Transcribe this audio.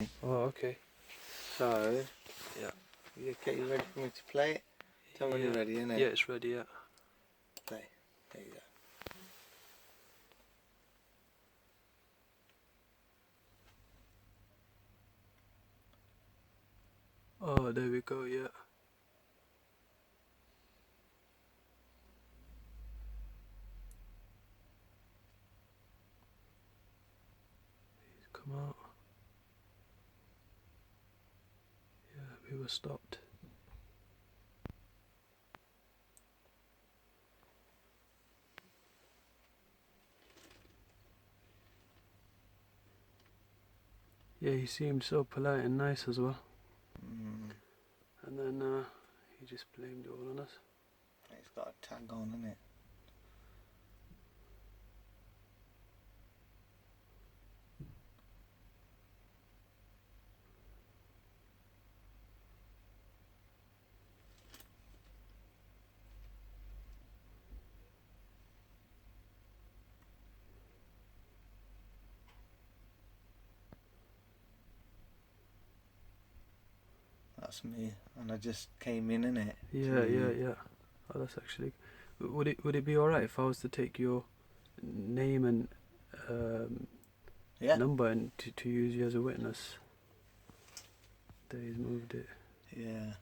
Oh, okay. So, Yeah. you get you ready for me to play it? Tell me when you're ready, innit? Yeah, it's ready, yeah. Play. There you go. Oh, there we go, yeah. Come out. Yeah, we were stopped. Yeah, he seemed so polite and nice as well. And then he just blamed it all on us. It's got a tag on, innit? That's me, and I just came in, innit? Yeah. Oh, that's actually. Would it be alright if I was to take your name and Yeah. number and to use you as a witness? That he's moved it. Yeah.